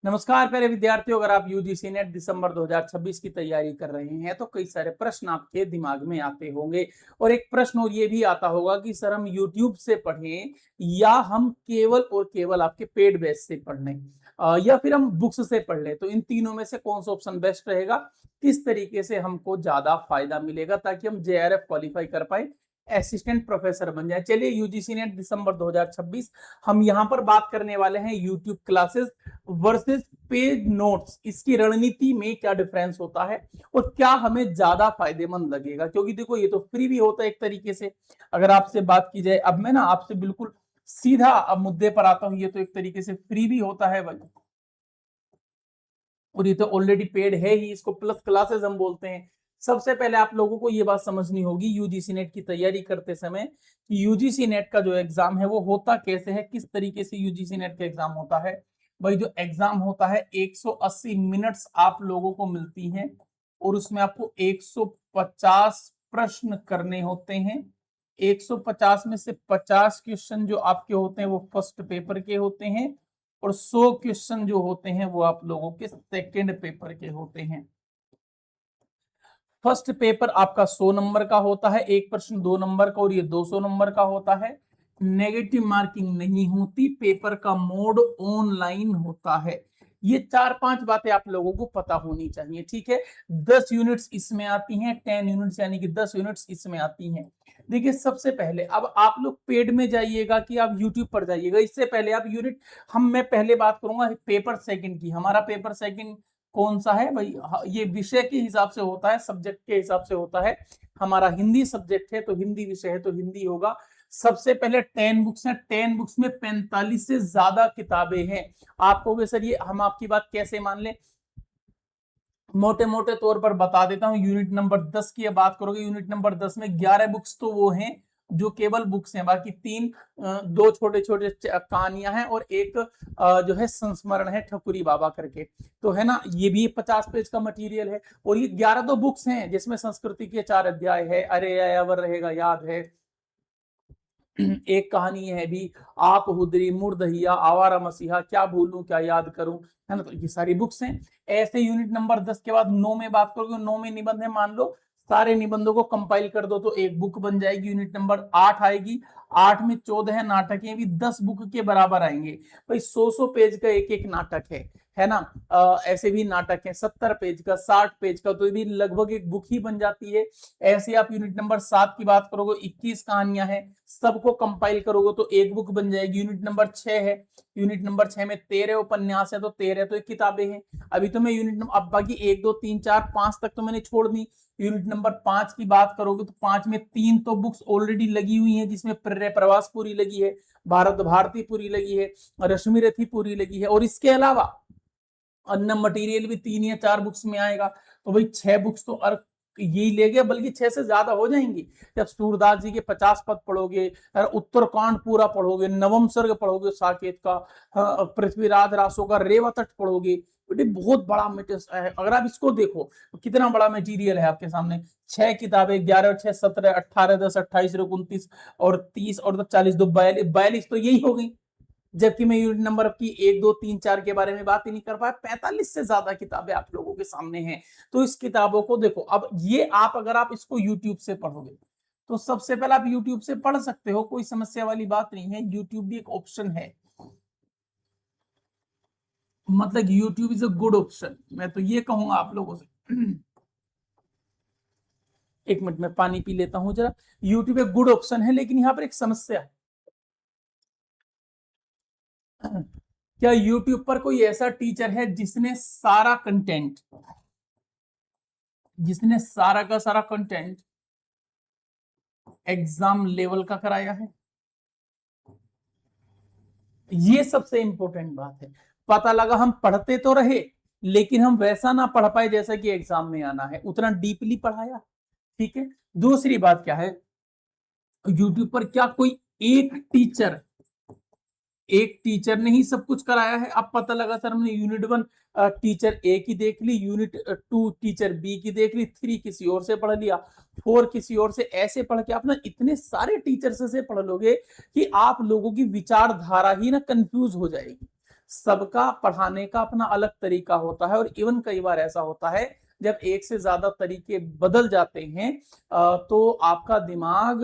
नमस्कार प्यारे विद्यार्थियों, अगर आप यूजीसी नेट दिसंबर 2026 की तैयारी कर रहे हैं तो कई सारे प्रश्न आपके दिमाग में आते होंगे। और एक प्रश्न और ये भी आता होगा कि सर हम यूट्यूब से पढ़ें या हम केवल और केवल आपके पेड बैच से पढ़ लें, या फिर हम बुक्स से पढ़ लें। तो इन तीनों में से कौन सा ऑप्शन बेस्ट रहेगा, किस तरीके से हमको ज्यादा फायदा मिलेगा ताकि हम जेआरएफ क्वालिफाई कर पाए, असिस्टेंट प्रोफेसर बन जाए। चलिए, यूजीसी नेट दिसंबर 2026 हम यहाँ पर बात करने वाले हैं YouTube classes versus paid notes. इसकी रणनीति में क्या डिफरेंस होता है और क्या हमें ज्यादा फायदेमंद लगेगा, क्योंकि देखो ये तो फ्री भी होता है एक तरीके से। अगर आपसे बात की जाए, अब मैं ना आपसे बिल्कुल सीधा अब मुद्दे पर आता हूं, ये तो एक तरीके से फ्री भी होता है भाई, और ये तो ऑलरेडी पेड है ही, इसको प्लस क्लासेस हम बोलते हैं। सबसे पहले आप लोगों को ये बात समझनी होगी यूजीसी नेट की तैयारी करते समय कि यूजीसी नेट का जो एग्जाम है वो होता कैसे है, किस तरीके से यूजीसी नेट का एग्जाम होता है। भाई जो एग्जाम होता है 180 मिनट्स आप लोगों को मिलती हैं और उसमें आपको 150 प्रश्न करने होते हैं। 150 में से 50 क्वेश्चन जो आपके होते हैं वो फर्स्ट पेपर के होते हैं और 100 क्वेश्चन जो होते हैं वो आप लोगों के सेकेंड पेपर के होते हैं। फर्स्ट पेपर आपका 100 नंबर का होता है, एक प्रश्न 2 नंबर का, और ये 200 नंबर का होता है। नेगेटिव मार्किंग नहीं होती, पेपर का मोड ऑनलाइन होता है। ये 4-5 बातें आप लोगों को पता होनी चाहिए, ठीक है। 10 यूनिट्स इसमें आती हैं, 10 यूनिट्स यानी कि 10 यूनिट्स इसमें आती हैं। देखिए सबसे पहले अब आप लोग पेड में जाइएगा कि आप यूट्यूब पर जाइएगा, इससे पहले आप यूनिट मैं पहले बात करूंगा पेपर सेकंड की। हमारा पेपर सेकंड कौन सा है भाई, ये विषय के हिसाब से होता है, सब्जेक्ट के हिसाब से होता है। हमारा हिंदी सब्जेक्ट है तो हिंदी विषय है तो हिंदी होगा। सबसे पहले 10 बुक्स हैं, 10 बुक्स में 45 से ज्यादा किताबें हैं। आप कहोगे सर ये हम आपकी बात कैसे मान लें, मोटे मोटे तौर पर बता देता हूं। यूनिट नंबर 10 की बात करोगे, यूनिट नंबर 10 में 11 बुक्स तो वो हैं जो केवल बुक्स हैं, बाकी 3 दो छोटे छोटे कहानियां हैं और एक जो है संस्मरण है ठकुरी बाबा करके, तो है ना। ये भी 50 पेज का मटेरियल है और ये 11 तो बुक्स हैं जिसमें संस्कृति के 4 अध्याय है, अरे अवर रहेगा याद है, एक कहानी है भी, आप हुदरी मुर्दहिया आवारा मसीहा क्या भूलूं क्या याद करूं, है ना। तो ये सारी बुक्स हैं। ऐसे यूनिट नंबर 10 के बाद 9 में बात करोगे, 9 में निबंध है, मान लो सारे निबंधों को कंपाइल कर दो तो एक बुक बन जाएगी। यूनिट नंबर 8 आएगी, 8 में 14 है नाटक, ये भी 10 बुक के बराबर आएंगे। भाई 100 पेज का एक एक नाटक है ना। ऐसे भी नाटक है 70 पेज का, 60 पेज का, तो ये भी लगभग एक बुक ही बन जाती है। ऐसे आप यूनिट नंबर 7 की बात करोगे, 21 कहानियां हैं, सबको कंपाइल करोगे तो एक बुक बन जाएगी। यूनिट नंबर 6 है, यूनिट नंबर 6 में 13 उपन्यास है तो 13 तो एक किताबें हैं। अभी तो मैं यूनिट नंबर, अब बाकी 1 2 3 4 5 तक तो मैंने छोड़ दी। यूनिट नंबर 5 की बात करोगे तो 5 में 3 तो बुक्स ऑलरेडी लगी हुई हैं, जिसमें प्रेरय प्रवास पूरी लगी है, भारत भारती पूरी लगी है, रश्मि रथी पूरी लगी है, और इसके अलावा अन्य मटेरियल भी 3 या 4 बुक्स में आएगा। तो भाई 6 बुक्स तो यही ले गया, बल्कि 6 से ज्यादा हो जाएंगी जब सूरदास जी के 50 पद पढ़ोगे, उत्तरकांड पूरा पढ़ोगे, नवम सर्ग पढ़ोगे साकेत का, पृथ्वीराज रासो का रेवा तट पढ़ोगे। बेटे बहुत बड़ा मटेरियल है, अगर आप इसको देखो तो कितना बड़ा मटेरियल है आपके सामने। 6 किताबें, 11 और 6 17, 18 10 28 29 और 30 और 40 2 42 तो यही हो गई। जबकि मैं यूनिट नंबर की 1 2 3 4 के बारे में बात ही नहीं कर पाया, 45 से ज्यादा किताबें आप लोगों के सामने हैं। तो इस किताबों को देखो, अब ये आप अगर आप इसको यूट्यूब से पढ़ोगे तो सबसे पहले आप यूट्यूब से पढ़ सकते हो, कोई समस्या वाली बात नहीं है, यूट्यूब भी एक ऑप्शन है, मतलब YouTube is a good option, मैं तो ये कहूंगा आप लोगों से। एक मिनट में पानी पी लेता हूं जरा। यूट्यूब एक गुड ऑप्शन है, लेकिन यहां पर एक समस्या है। क्या यूट्यूब पर कोई ऐसा टीचर है जिसने सारा का सारा कंटेंट एग्जाम लेवल का कराया है? ये सबसे इंपॉर्टेंट बात है। पता लगा हम पढ़ते तो रहे लेकिन हम वैसा ना पढ़ पाए जैसा कि एग्जाम में आना है, उतना डीपली पढ़ाया, ठीक है। दूसरी बात क्या है, यूट्यूब पर क्या कोई एक टीचर ने ही सब कुछ कराया है? अब पता लगा सर हमने यूनिट 1 टीचर ए की देख ली, यूनिट 2 टीचर बी की देख ली, 3 किसी और से पढ़ लिया, 4 किसी और से, ऐसे पढ़ के आप ना इतने सारे टीचर से पढ़ लोगे कि आप लोगों की विचारधारा ही ना कंफ्यूज हो जाएगी। सबका पढ़ाने का अपना अलग तरीका होता है, और इवन कई बार ऐसा होता है जब एक से ज्यादा तरीके बदल जाते हैं तो आपका दिमाग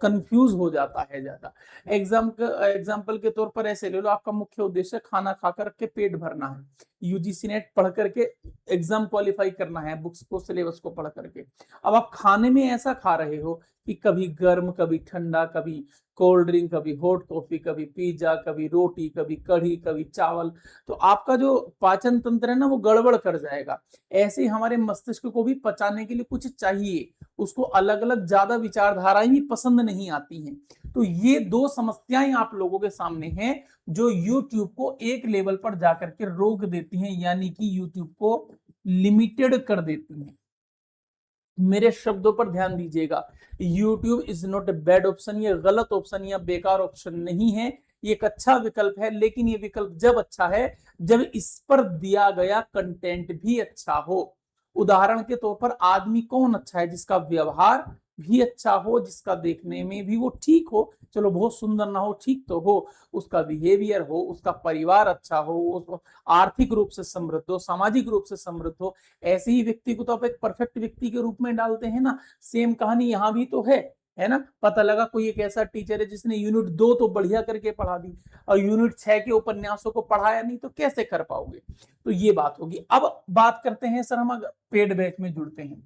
कंफ्यूज हो जाता है ज्यादा। एग्जाम्पल के तौर पर ऐसे ले लो, आपका मुख्य उद्देश्य खाना खा करके पेट भरना है, यूजीसी नेट पढ़ करके एग्जाम क्वालिफाई करना है, बुक्स को सिलेबस को पढ़ करके। अब आप खाने में ऐसा खा रहे हो कि कभी गर्म, कभी ठंडा, कभी कोल्ड ड्रिंक, कभी हॉट कॉफी, कभी पिज्जा, कभी रोटी, कभी कढ़ी, कभी चावल, तो आपका जो पाचन तंत्र है ना वो गड़बड़ कर जाएगा। ऐसे ही हमारे मस्तिष्क को भी पचाने के लिए कुछ चाहिए, उसको अलग अलग ज्यादा विचारधाराएं भी पसंद नहीं आती हैं। तो ये दो समस्याएं आप लोगों के सामने हैं जो YouTube को एक लेवल पर जाकर के रोक देती हैं, यानी कि YouTube को लिमिटेड कर देती हैं। मेरे शब्दों पर ध्यान दीजिएगा, YouTube is not a bad option, ये गलत ऑप्शन या बेकार ऑप्शन नहीं है, ये एक अच्छा विकल्प है, लेकिन ये विकल्प जब अच्छा है जब इस पर दिया गया कंटेंट भी अच्छा हो। उदाहरण के तौर पर आदमी कौन अच्छा है? जिसका व्यवहार भी अच्छा हो, जिसका देखने में भी वो ठीक हो, चलो बहुत सुंदर ना हो, ठीक तो हो, उसका बिहेवियर हो, उसका परिवार अच्छा हो, उसको आर्थिक रूप से समृद्ध हो, सामाजिक रूप से समृद्ध हो, ऐसे ही व्यक्ति को तो आप एक परफेक्ट व्यक्ति के रूप में डालते हैं ना। सेम कहानी यहाँ भी तो है ना। पता लगा कोई एक ऐसा टीचर है जिसने यूनिट 2 तो बढ़िया करके पढ़ा दी और यूनिट 6 के उपन्यासों को पढ़ाया नहीं, तो कैसे कर पाओगे? तो ये बात होगी। अब बात करते हैं सर, हम पेड बैच में जुड़ते हैं।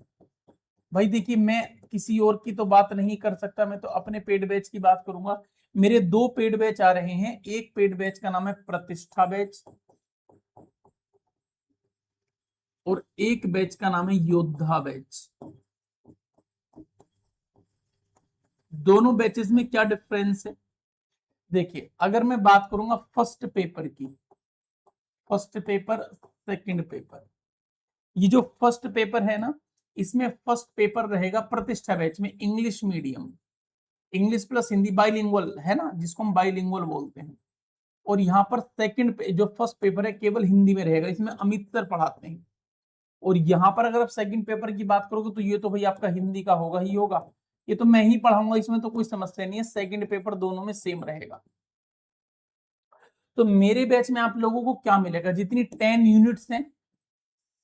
भाई देखिए, मैं किसी और की तो बात नहीं कर सकता, मैं तो अपने पेड बैच की बात करूंगा। मेरे 2 पेड बैच आ रहे हैं। एक पेड बैच का नाम है प्रतिष्ठा बैच, और एक बैच का नाम है योद्धा बैच। दोनों बैचेस में क्या डिफरेंस है? देखिए, अगर मैं बात करूंगा फर्स्ट पेपर की, फर्स्ट पेपर, सेकंड पेपर, ये जो फर्स्ट पेपर है ना, इसमें फर्स्ट पेपर रहेगा प्रतिष्ठा बैच में English medium, English plus Hindi, bilingual है ना, जिसको हम बाइलिंगुअल बोलते हैं। और यहाँ पर सेकंड जो फर्स्ट पेपर है केवल हिंदी में रहेगा, इसमें अमित सर पढ़ाते हैं। और यहाँ पर अगर आप सेकंड पेपर की बात करोगे तो ये तो भाई आपका हिंदी का होगा ही होगा, ये तो मैं ही पढ़ाऊंगा, इसमें तो कोई समस्या नहीं है, सेकंड पेपर दोनों में सेम रहेगा। तो मेरे बैच में आप लोगों को क्या मिलेगा? जितनी 10 यूनिट्स हैं,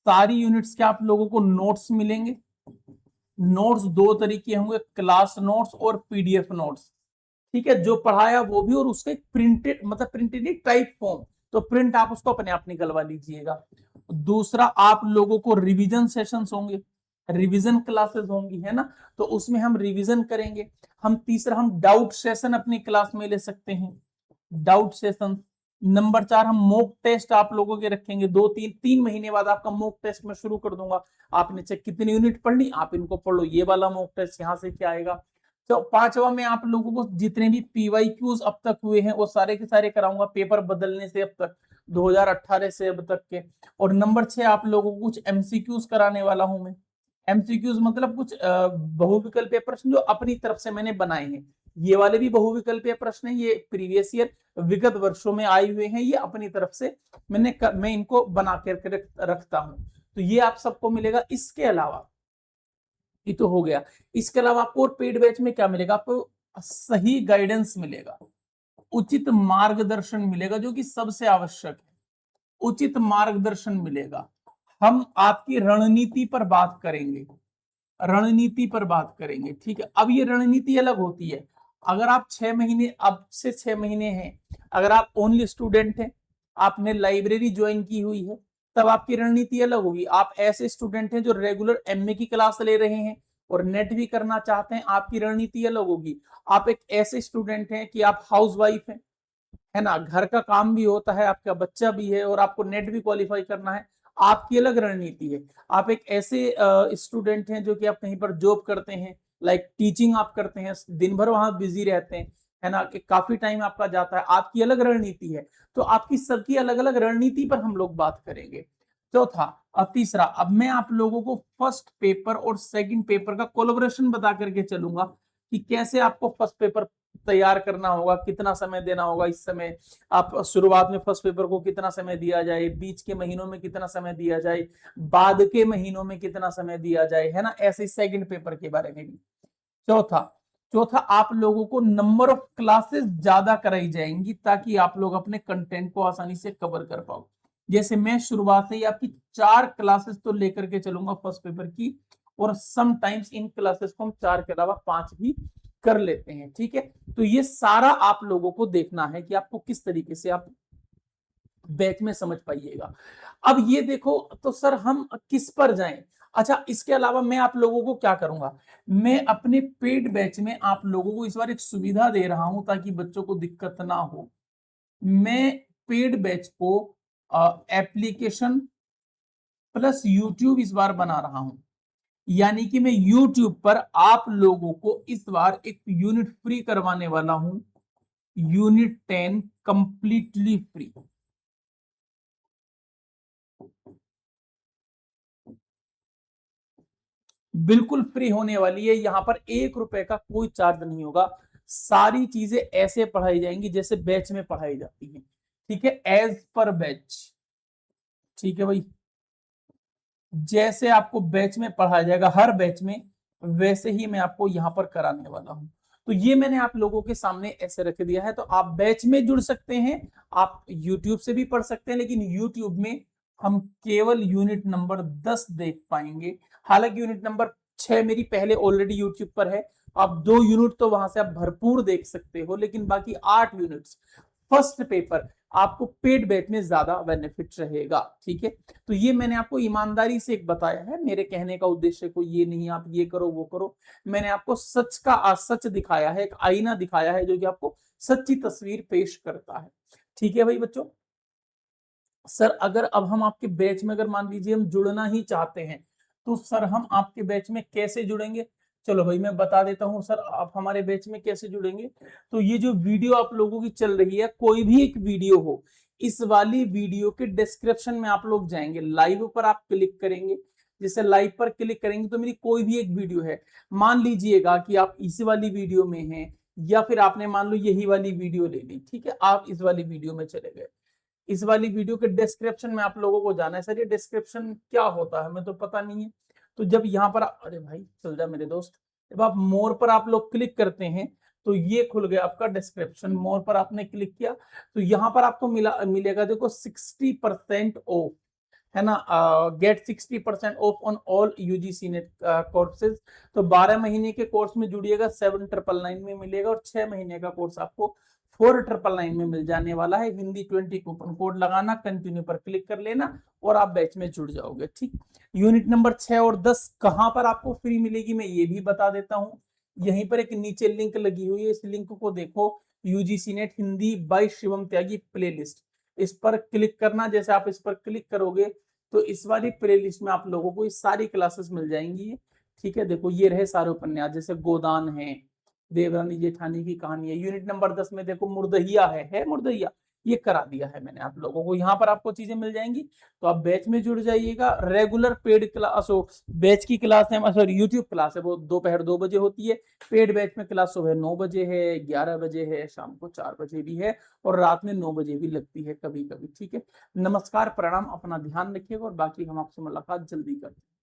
सारी यूनिट्स के आप लोगों को नोट्स मिलेंगे। नोट्स 2 तरीके होंगे, क्लास नोट्स और पीडीएफ नोट्स, ठीक है, जो पढ़ाया वो भी, और उसका एक प्रिंटेड, मतलब प्रिंटेड टाइप फॉर्म, तो प्रिंट आप उसको अपने आप निकलवा लीजिएगा। दूसरा, आप लोगों को रिवीजन सेशंस होंगे, रिवीजन क्लासेस होंगी, है ना, तो उसमें हम रिवीजन करेंगे। तीसरा, हम डाउट सेशन अपनी क्लास में ले सकते हैं, डाउट सेशन। नंबर 4, हम मॉक टेस्ट आप लोगों के रखेंगे, 2-3 महीने बाद आपका मॉक टेस्ट मैं शुरू कर दूंगा। आपने चाहे कितनी यूनिट पढ़नी, आप इनको पढ़ लो, ये वाला मॉक टेस्ट यहाँ से क्या आएगा। तो 5वां में आप लोगों को जितने भी पीवाईक्यूज अब तक हुए हैं वो सारे के सारे कराऊंगा, पेपर बदलने से अब तक, 2018 से अब तक के। और नंबर 6, आप लोगों को कुछ एमसीक्यूज कराने वाला हूं मैं। एमसीक्यूज मतलब कुछ बहुविकल्पीय प्रश्न जो अपनी तरफ से मैंने बनाए हैं। ये वाले भी बहुविकल्पीय प्रश्न है, ये प्रीवियस ईयर विगत वर्षों में आए हुए हैं, ये अपनी तरफ से मैं इनको बना कर रखता हूं। तो ये आप सबको मिलेगा। इसके अलावा, ये तो हो गया, इसके अलावा आपको और पेड बैच में क्या मिलेगा? आपको सही गाइडेंस मिलेगा, उचित मार्गदर्शन मिलेगा, जो कि सबसे आवश्यक है। उचित मार्गदर्शन मिलेगा। हम आपकी रणनीति पर बात करेंगे, रणनीति पर बात करेंगे, ठीक है। अब ये रणनीति अलग होती है। अगर आप 6 महीने, अब से 6 महीने हैं, अगर आप ओनली स्टूडेंट हैं, आपने लाइब्रेरी ज्वाइन की हुई है, तब आपकी रणनीति अलग होगी। आप ऐसे स्टूडेंट हैं जो रेगुलर एमए की क्लास ले रहे हैं और नेट भी करना चाहते हैं, आपकी रणनीति अलग होगी। आप एक ऐसे स्टूडेंट हैं कि आप हाउस वाइफ है ना, घर का काम भी होता है, आपका बच्चा भी है और आपको नेट भी क्वालिफाई करना है, आपकी अलग रणनीति है। आप एक ऐसे स्टूडेंट हैं जो कि आप कहीं पर जॉब करते हैं, लाइक टीचिंग आप करते हैं, दिन भर वहां बिजी रहते हैं, है ना, कि काफी टाइम आपका जाता है, आपकी अलग रणनीति है। तो आपकी सबकी अलग अलग रणनीति पर हम लोग बात करेंगे। चौथा, अब तीसरा, अब मैं आप लोगों को फर्स्ट पेपर और सेकंड पेपर का कोलैबोरेशन बता करके चलूंगा कि कैसे आपको फर्स्ट पेपर तैयार करना होगा, कितना समय देना होगा। इस समय आप शुरुआत में फर्स्ट पेपर को कितना समय दिया जाए, बीच के महीनों में कितना समय दिया जाए, बाद के महीनों में कितना समय दिया जाए, है ना, ऐसे सेकंड पेपर के बारे में भी। चौथा, चौथा, आप लोगों को नंबर ऑफ क्लासेस ज्यादा कराई जाएंगी ताकि आप लोग अपने कंटेंट को आसानी से कवर कर पाओ। जैसे मैं शुरुआत से ही आपकी 4 क्लासेस तो लेकर के चलूंगा फर्स्ट पेपर की, और समटाइम्स इन क्लासेस को हम 4 के अलावा 5 भी कर लेते हैं, ठीक है। तो ये सारा आप लोगों को देखना है कि आपको किस तरीके से आप बैच में समझ पाइएगा। अब ये देखो तो सर हम किस पर जाएं। अच्छा, इसके अलावा मैं आप लोगों को क्या करूंगा, मैं अपने पेड बैच में आप लोगों को इस बार एक सुविधा दे रहा हूं ताकि बच्चों को दिक्कत ना हो। मैं पेड बैच को एप्लीकेशन प्लस यूट्यूब इस बार बना रहा हूं। यानी कि मैं यूट्यूब पर आप लोगों को इस बार एक यूनिट फ्री करवाने वाला हूं, यूनिट 10 कंप्लीटली फ्री। बिल्कुल फ्री होने वाली है। यहां पर 1 रुपए का कोई चार्ज नहीं होगा। सारी चीजें ऐसे पढ़ाई जाएंगी जैसे बैच में पढ़ाई जाती है, ठीक है, एज पर बैच, ठीक है भाई। जैसे आपको बैच में पढ़ाया जाएगा हर बैच में, वैसे ही मैं आपको यहां पर कराने वाला हूं। तो ये मैंने आप लोगों के सामने ऐसे रख दिया है। तो आप बैच में जुड़ सकते हैं, आप यूट्यूब से भी पढ़ सकते हैं, लेकिन यूट्यूब में हम केवल यूनिट नंबर 10 देख पाएंगे। हालांकि यूनिट नंबर 6 मेरी पहले ऑलरेडी यूट्यूब पर है, आप 2 यूनिट तो वहां से आप भरपूर देख सकते हो, लेकिन बाकी 8 यूनिट्स फर्स्ट पेपर आपको पेड बैच में ज्यादा बेनिफिट रहेगा, ठीक है। तो ये मैंने आपको ईमानदारी से एक बताया है। मेरे कहने का उद्देश्य को ये नहीं आप ये करो वो करो, मैंने आपको सच का सच दिखाया है, एक आईना दिखाया है जो कि आपको सच्ची तस्वीर पेश करता है, ठीक है भाई बच्चों। सर अगर अब हम आपके बैच में अगर मान लीजिए हम जुड़ना ही चाहते हैं, तो सर हम आपके बैच में कैसे जुड़ेंगे। चलो भाई मैं बता देता हूं सर, आप हमारे बैच में कैसे जुड़ेंगे। तो ये जो वीडियो आप लोगों की चल रही है, कोई भी एक वीडियो हो, इस वाली वीडियो के डिस्क्रिप्शन में आप लोग जाएंगे, लाइव पर आप क्लिक करेंगे। जैसे लाइव पर क्लिक करेंगे तो मेरी कोई भी एक वीडियो है, मान लीजिएगा कि आप इस वाली वीडियो में हैं, या फिर आपने मान लो यही वाली वीडियो ले ली, ठीक है, आप इस वाली वीडियो में चले गए। इस वाली वीडियो के डिस्क्रिप्शन में आप लोगों को जाना है। सर ये डिस्क्रिप्शन क्या होता है, हमें तो पता नहीं है। तो जब यहाँ पर अरे भाई चल जा मेरे दोस्त, जब आप मोर पर आप लोग क्लिक करते हैं तो ये खुल गया आपका डिस्क्रिप्शन। मोर पर आपने क्लिक किया तो यहाँ पर आपको मिलेगा देखो 60% ऑफ, है ना, get 60% off on all UGC NET courses. तो 12 महीने के कोर्स में जुड़िएगा 7999 में मिलेगा, और 6 महीने का कोर्स आपको 4999 में मिल जाने वाला है। हिंदी 20 कूपन कोड लगाना, कंटिन्यू पर क्लिक कर लेना और आप बैच में जुड़ जाओगे, ठीक। यूनिट नंबर 6 और 10 कहां पर आपको फ्री मिलेगी मैं ये भी बता देता हूं। यहीं पर एक नीचे लिंक लगी हुई है, इस लिंक को देखो, UGC NET Hindi by Shivam Tyagi playlist, इस पर क्लिक करना। जैसे आप इस पर क्लिक करोगे तो इस वाली प्लेलिस्ट में आप लोगों को ये सारी क्लासेस मिल जाएंगी, ठीक है। देखो ये रहे सारे उपन्यास, जैसे गोदान है, देवरानी जेठानी की कहानी है। यूनिट नंबर 10 में देखो मुर्दहिया है मुर्दहिया, ये करा दिया है मैंने आप लोगों को। यहाँ पर आपको चीजें मिल जाएंगी। तो आप बैच में जुड़ जाइएगा। रेगुलर पेड क्लास हो, बैच की क्लास है, सॉरी यूट्यूब क्लास है, वो दोपहर 2 बजे होती है। पेड बैच में क्लास सुबह 9 बजे है, 11 बजे है, शाम को 4 बजे भी है, और रात में 9 बजे भी लगती है कभी कभी, ठीक है। नमस्कार प्रणाम, अपना ध्यान रखिएगा, और बाकी हम आपसे मुलाकात जल्दी करते हैं।